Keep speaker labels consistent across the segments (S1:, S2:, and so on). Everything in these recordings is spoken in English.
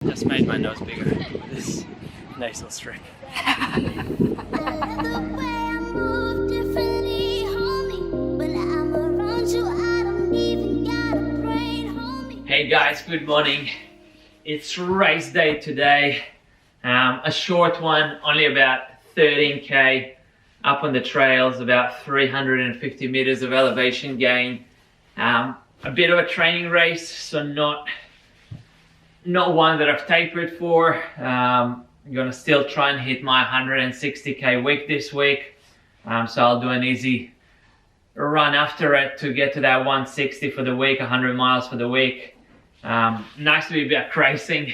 S1: Just made my nose bigger with this nasal strip. Hey guys, good morning. It's race day today. A short one, only about 13k up on the trails, about 350 meters of elevation gain. A bit of a training race, so not one that I've tapered for. I'm gonna still try and hit my 160k week this week. So I'll do an easy run after it to get to that 160 for the week, 100 miles for the week. Nice to be back racing,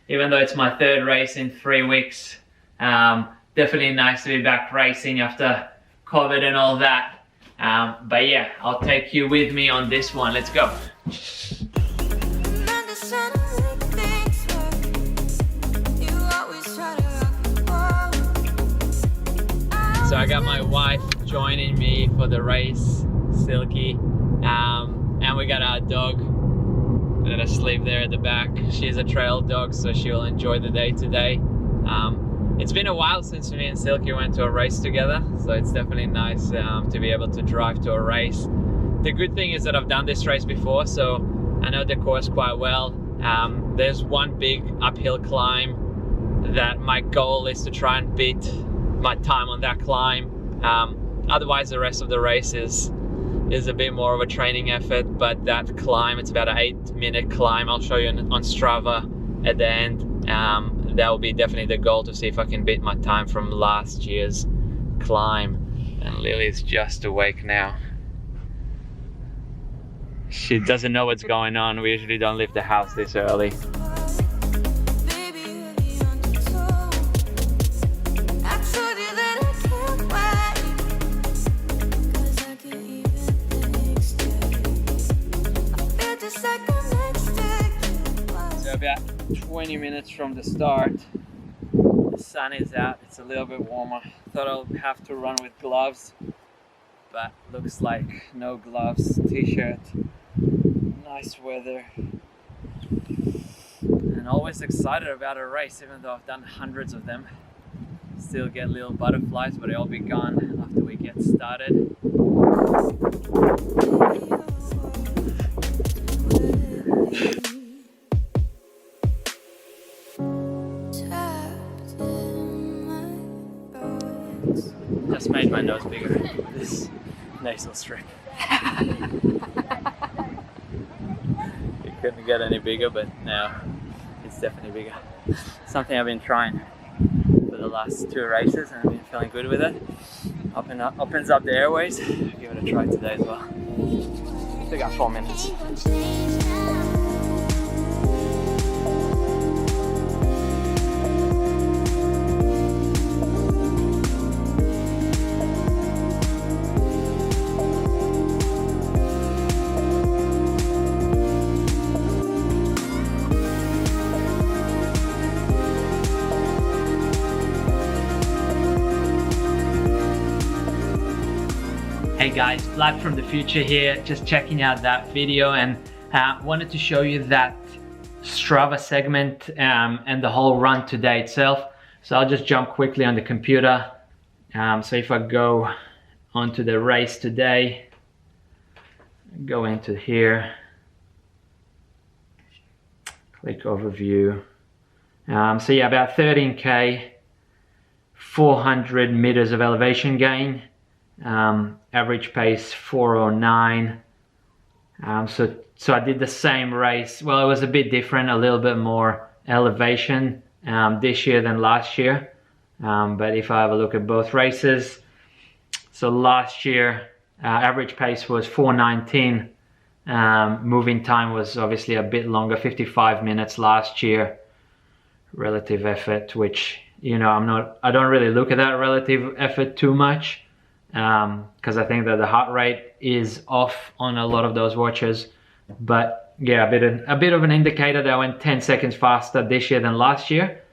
S1: even though it's my third race in 3 weeks. Definitely nice to be back racing after COVID and all that. But yeah, I'll take you with me on this one. Let's go. So I got my wife joining me for the race, Silky, and we got our dog that asleep there at the back. She's a trail dog, so she'll enjoy the day today. It's been a while since me and Silky went to a race together, so it's definitely nice to be able to drive to a race. The good thing is that I've done this race before, so I know the course quite well. There's one big uphill climb that my goal is to try and beat my time on that climb. Otherwise the rest of the race is a bit more of a training effort, but that climb, it's about an 8-minute climb. I'll show you on Strava at the end. That will be definitely the goal, to see if I can beat my time from last year's climb. And Lily's just awake now. She doesn't know what's going on. We usually don't leave the house this early. About 20 minutes from the start. The sun is out, it's a little bit warmer. Thought I'll have to run with gloves, but looks like no gloves, t-shirt, nice weather. And always excited about a race, even though I've done hundreds of them. Still get little butterflies, but they'll be gone after we get started. Just made my nose bigger with this nasal strip. It couldn't get any bigger, but now it's definitely bigger. Something I've been trying for the last 2 races, and I've been feeling good with it. Opens up the airways. Give it a try today as well. We got 4 minutes. Hey guys, Vlad from the future here, just checking out that video, and wanted to show you that Strava segment and the whole run today itself. So I'll just jump quickly on the computer. So if I go onto the race today, go into here, click overview. So yeah, about 13k, 400 meters of elevation gain. Average pace 409. So I did the same race. Well, it was a bit different, a little bit more elevation this year than last year. But if I have a look at both races, so last year average pace was 419. Moving time was obviously a bit longer, 55 minutes last year. Relative effort, which, you know, I don't really look at that relative effort too much. Because I think that the heart rate is off on a lot of those watches, but yeah, a bit of an indicator that I went 10 seconds faster this year than last year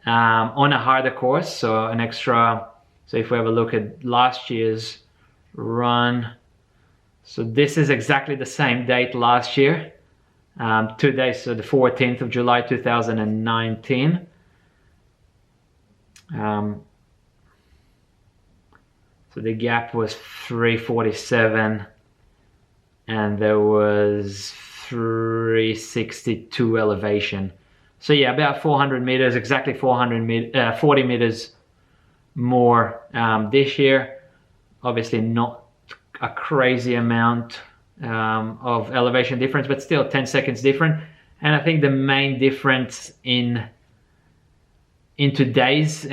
S1: on a harder course. So an extra, so if we have a look at last year's run, so this is exactly the same date last year, 2 days, so the 14th of July 2019. So the gap was 347 and there was 362 elevation. So yeah, about 400 meters, exactly 40 meters more this year. Obviously not a crazy amount of elevation difference, but still 10 seconds different. And I think the main difference in today's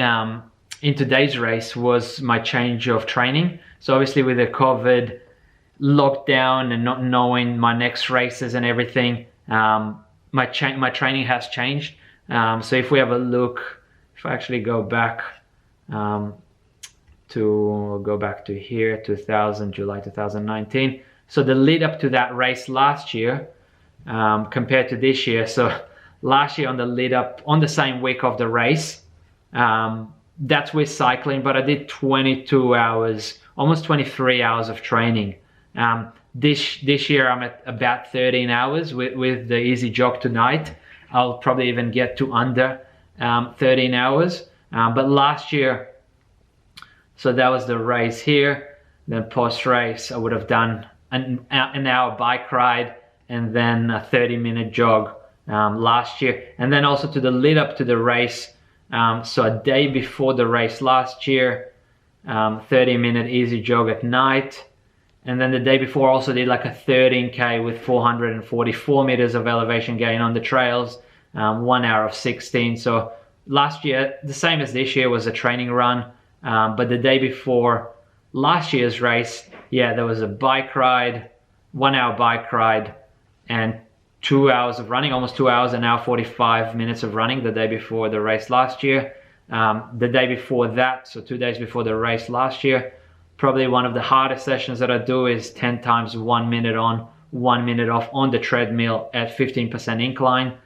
S1: race was my change of training. So obviously with the COVID lockdown and not knowing my next races and everything, my training has changed. So if we have a look, if I actually go back to here, July 2019. So the lead up to that race last year compared to this year. So last year on the lead up, on the same week of the race, that's with cycling, but I did 22 hours, almost 23 hours of training. This year I'm at about 13 hours with the easy jog tonight. I'll probably even get to under 13 hours. But last year, so that was the race here. Then post race, I would have done an hour bike ride and then a 30-minute jog last year. And then also to the lead up to the race, so a day before the race last year, 30-minute easy jog at night. And then the day before also did like a 13K with 444 meters of elevation gain on the trails, 1 hour of 16. So last year, the same as this year, was a training run. But the day before last year's race, yeah, there was a bike ride, 1 hour bike ride, and 2 hours of running, almost 2 hours, an hour 45 minutes of running the day before the race last year. The day before that, so 2 days before the race last year, probably one of the hardest sessions that I do is 10 times 1 minute on, 1 minute off on the treadmill at 15% incline.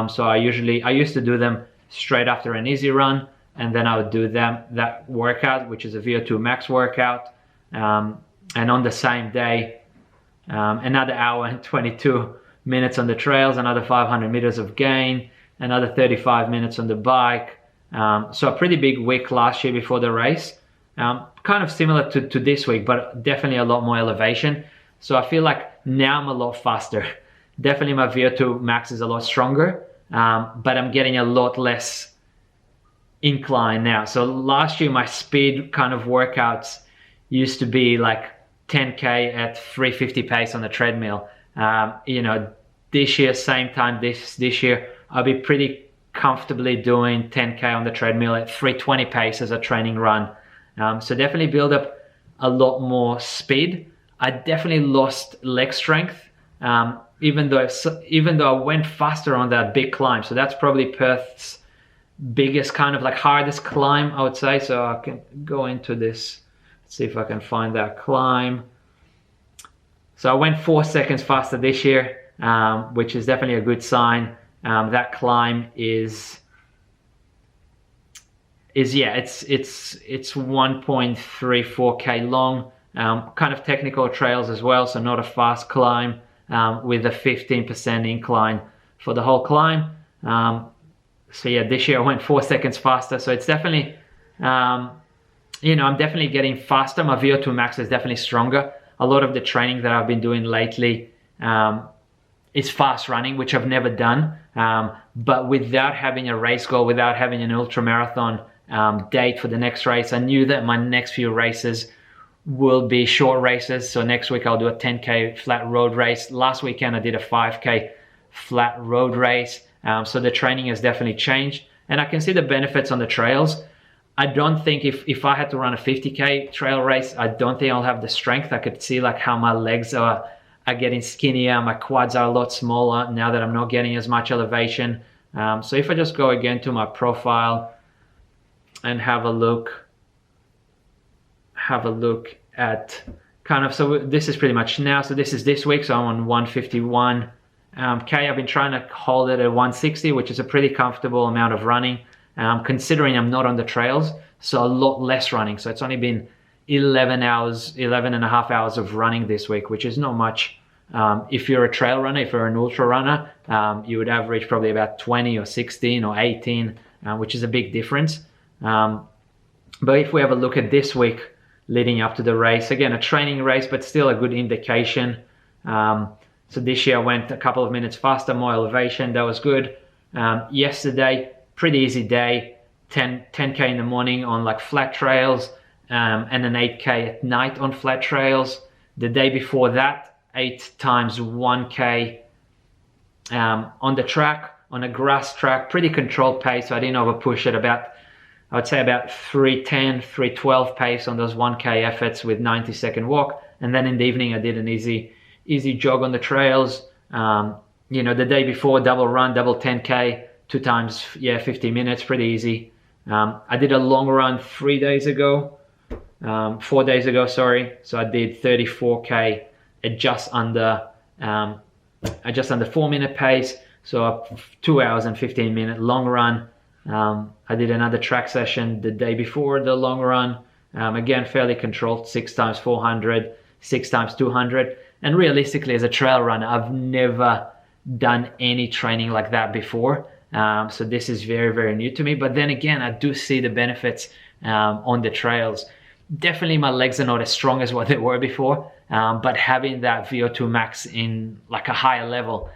S1: So I used to do them straight after an easy run, and then I would do that workout, which is a VO2 max workout. And on the same day, another hour and 22 minutes on the trails, another 500 meters of gain, another 35 minutes on the bike. So a pretty big week last year before the race. Kind of similar to this week, but definitely a lot more elevation. So I feel like now I'm a lot faster. Definitely my VO2 max is a lot stronger, but I'm getting a lot less incline now. So last year my speed kind of workouts used to be like 10K at 350 pace on the treadmill. This year, same time this year, I'll be pretty comfortably doing 10K on the treadmill at 320 pace as a training run. So definitely build up a lot more speed. I definitely lost leg strength, even though I went faster on that big climb. So that's probably Perth's biggest kind of like hardest climb, I would say. So I can go into this, see if I can find that climb. So I went 4 seconds faster this year, which is definitely a good sign. That climb is it's 1.34K long, kind of technical trails as well, so not a fast climb, with a 15% incline for the whole climb. So yeah, this year I went 4 seconds faster, so it's definitely, I'm definitely getting faster. My VO2 max is definitely stronger. A lot of the training that I've been doing lately is fast running, which I've never done, but without having a race goal, without having an ultra marathon date for the next race, I knew that my next few races will be short races. So next week I'll do a 10K flat road race. Last weekend I did a 5K flat road race. So the training has definitely changed, and I can see the benefits on the trails. I don't think if I had to run a 50K trail race, I don't think I'll have the strength. I could see like how my legs are getting skinnier. My quads are a lot smaller now that I'm not getting as much elevation. So if I just go again to my profile and have a look at kind of, so this is pretty much now. So this is this week. So I'm on 151K. I've been trying to hold it at 160, which is a pretty comfortable amount of running, considering I'm not on the trails. So a lot less running. So it's only been 11 and a half hours of running this week, which is not much If you're a trail runner, if you're an ultra runner, you would average probably about 20 or 16 or 18, which is a big difference. But if we have a look at this week leading up to the race, again, a training race, but still a good indication. So this year I went a couple of minutes faster, more elevation, that was good. Yesterday, pretty easy day, 10K in the morning on like flat trails, and an 8K at night on flat trails. The day before that, 8 times 1K on the track, on a grass track, pretty controlled pace, so I didn't over push it. I would say about 3:10, 3:12 pace on those 1K efforts with 90-second walk. And then in the evening, I did an easy jog on the trails. The day before, double run, double 10K, 2 times, 50 minutes, pretty easy. I did a long run 4 days ago, sorry. So I did 34K at just under 4-minute pace. So a 2 hours and 15-minute long run. I did another track session the day before the long run. Again, fairly controlled, 6 times 400, 6 times 200. And realistically, as a trail runner, I've never done any training like that before. So this is very, very new to me. But then again, I do see the benefits on the trails. Definitely my legs are not as strong as what they were before. But having that VO2 max in like a higher level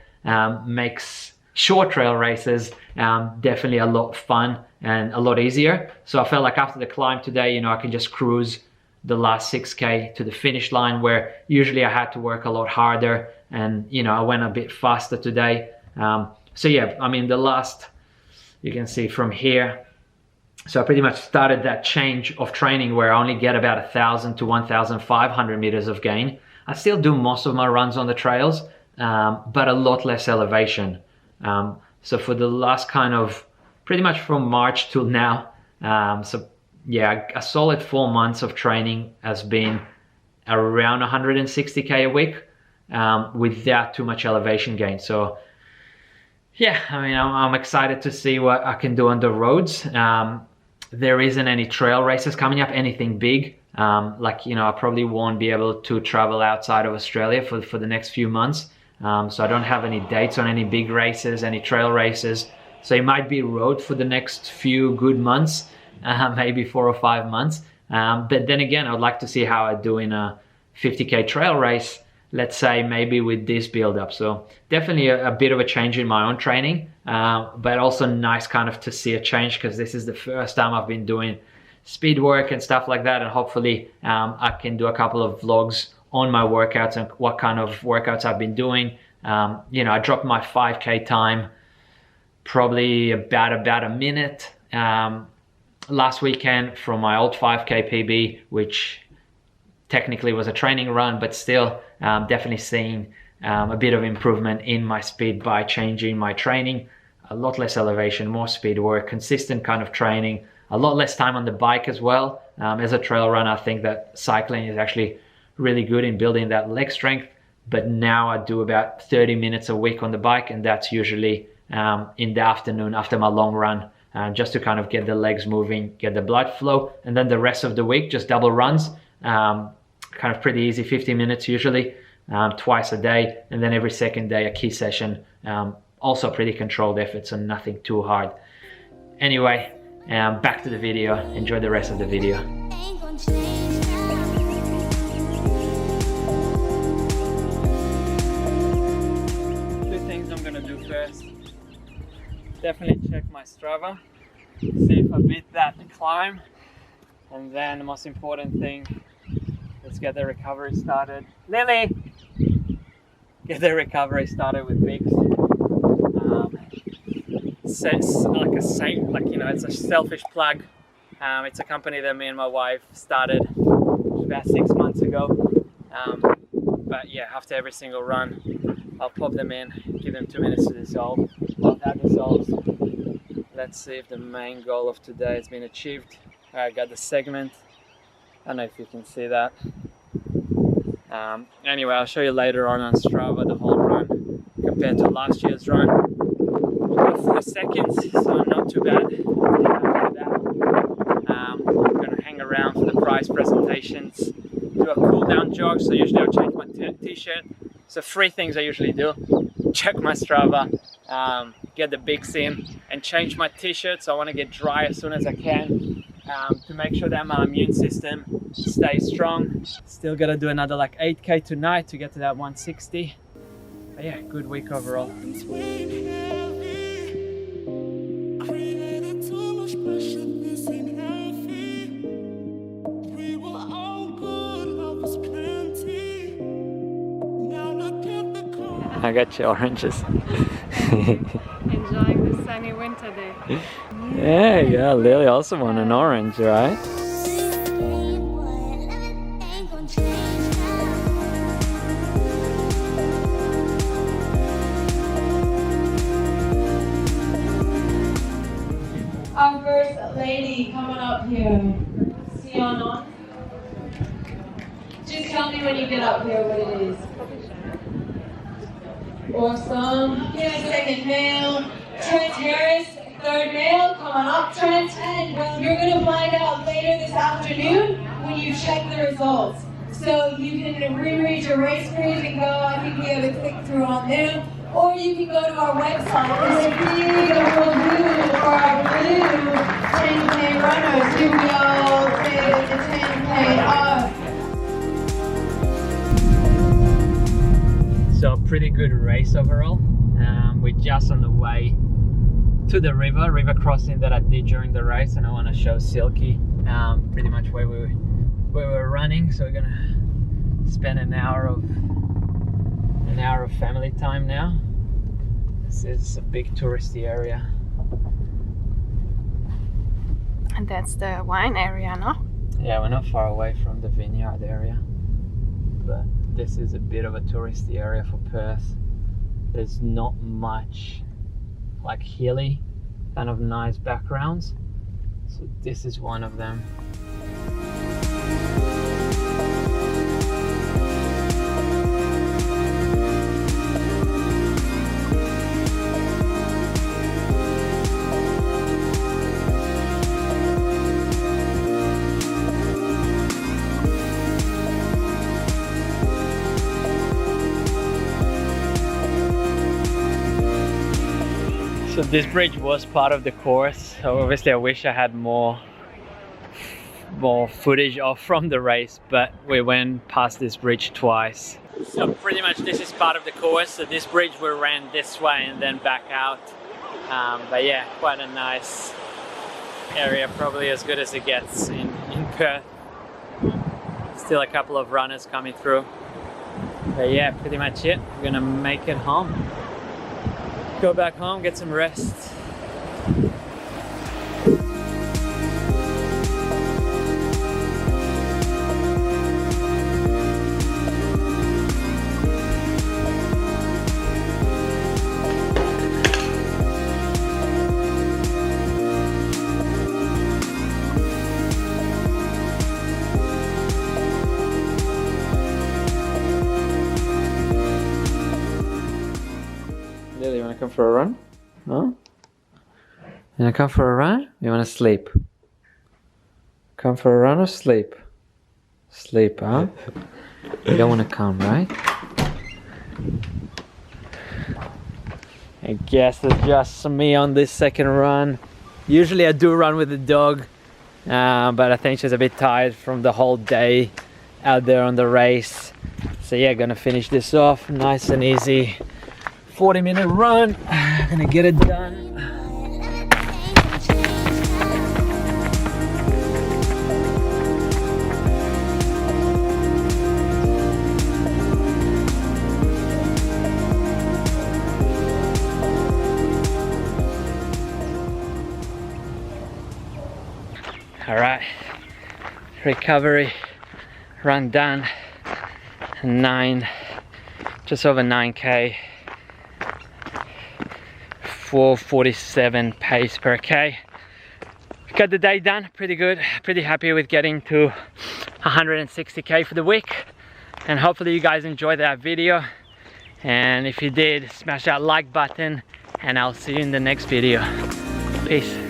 S1: makes short trail races definitely a lot fun and a lot easier. So I felt like after the climb today, I can just cruise the last 6K to the finish line, where usually I had to work a lot harder, and I went a bit faster today. So yeah, I mean, the last, you can see from here, so I pretty much started that change of training where I only get about 1,000 to 1,500 meters of gain. I still do most of my runs on the trails, but a lot less elevation. So for the last kind of pretty much from March till now, so yeah, a solid 4 months of training has been around 160K a week, without too much elevation gain. So yeah, I mean, I'm excited to see what I can do on the roads. There isn't any trail races coming up, anything big. I probably won't be able to travel outside of Australia for the next few months. So I don't have any dates on any big races, any trail races. So it might be road for the next few good months, maybe 4 or 5 months. But then again, I'd like to see how I do in a 50K trail race, let's say maybe with this build up. So definitely a bit of a change in my own training, but also nice kind of to see a change, because this is the first time I've been doing speed work and stuff like that. And hopefully I can do a couple of vlogs on my workouts and what kind of workouts I've been doing. I dropped my 5K time probably about a minute last weekend from my old 5K PB, which technically was a training run, but still definitely seeing a bit of improvement in my speed by changing my training. A lot less elevation, more speed work, consistent kind of training, a lot less time on the bike as well. As a trail runner, I think that cycling is actually really good in building that leg strength, but now I do about 30 minutes a week on the bike, and that's usually in the afternoon after my long run, just to kind of get the legs moving, get the blood flow. And then the rest of the week, just double runs, kind of pretty easy, 50 minutes usually, twice a day. And then every second day, a key session, also pretty controlled effort, so nothing too hard. Anyway, back to the video. Enjoy the rest of the video. First, definitely check my Strava, see if I beat that climb, and then the most important thing, let's get the recovery started. Lily, get the recovery started with Bix. It's a selfish plug. It's a company that me and my wife started about 6 months ago. But yeah, after every single run, I'll pop them in, give them 2 minutes to dissolve. While that dissolves, let's see if the main goal of today has been achieved. I got the segment. I don't know if you can see that. Anyway, I'll show you later on Strava the whole run compared to last year's run. Got 4 seconds, so not too bad. I'm gonna hang around for the prize presentations, do a cool down jog. So usually I'll change my t-shirt, So 3 things I usually do: check my Strava, get the big sim, and change my t-shirt. So I want to get dry as soon as I can, to make sure that my immune system stays strong. Still gotta do another like 8K tonight to get to that 160. But yeah, good week overall. I got you oranges.
S2: Enjoying the sunny winter day.
S1: Yeah, yeah, Lily also want an orange, right?
S3: Our first lady coming up here. See on. Just tell me when you get up here what it is. Awesome. Get a second male. Trent Harris, third male. Come on up, Trent. And you're going to find out later this afternoon when you check the results. So you can reread your race crews and go, I think we have a click through on there. Or you can go to our website. There's a big review for our blue 10K runners. Here we all say the 10K up.
S1: So pretty good race overall. We're just on the way to the river crossing that I did during the race, and I want to show Silky pretty much where we were running. So we're gonna spend an hour of family time now. This is a big touristy area.
S2: And that's the wine area, no?
S1: Yeah, we're not far away from the vineyard area, but this is a bit of a touristy area for Perth. There's not much like hilly kind of nice backgrounds, so this is one of them. So this bridge was part of the course, so obviously I wish I had more footage from the race, but we went past this bridge twice. So pretty much this is part of the course. So this bridge we ran this way and then back out. But yeah, quite a nice area, probably as good as it gets in Perth. Still a couple of runners coming through. But yeah, pretty much it. We're gonna make it home. Go back home, get some rest. Lily, you wanna come for a run? No? You wanna come for a run? You wanna sleep? Come for a run or sleep? Sleep, huh? You don't wanna come, right? I guess it's just me on this second run. Usually I do run with the dog, but I think she's a bit tired from the whole day out there on the race. So yeah, gonna finish this off nice and easy. 40-minute run, gonna get it done. All right, recovery run done. 'Just over 9K. 4:47 pace per K. Got the day done, pretty good. Pretty happy with getting to 160K for the week. And hopefully you guys enjoyed that video. And if you did, smash that like button and I'll see you in the next video. Peace.